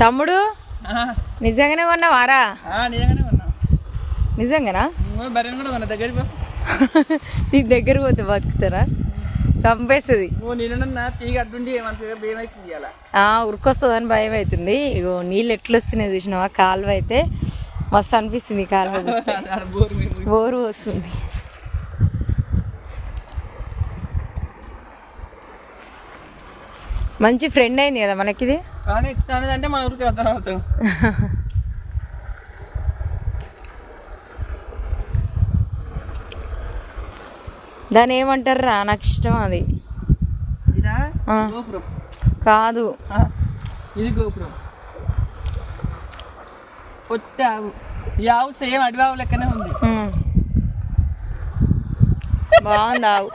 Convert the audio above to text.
తమ్ముడు నిజంగానే కొన్నావారా? నిజంగానా? నీ దగ్గర పోతే బతుకుతారా? చంపేస్తుంది. ఉరికొస్తుంది అని భయం అవుతుంది. ఇగో నీళ్ళు ఎట్లా వస్తున్నాయి చూసినావా? కాలువ అయితే మస్తు అనిపిస్తుంది. కాలువ బోరు వస్తుంది. మంచి ఫ్రెండ్ అయింది కదా మనకిది. అంటే మన ఊరికి అర్థం అవుతాం. దాన్ని ఏమంటారా? నాకు ఇష్టం అది. కాదు, ఇది గోపురం. కొత్త ఆవు. ఈ ఆవు సేమ్ అడవి ఆవు లెక్కనే ఉంది. బాగుంది ఆవు.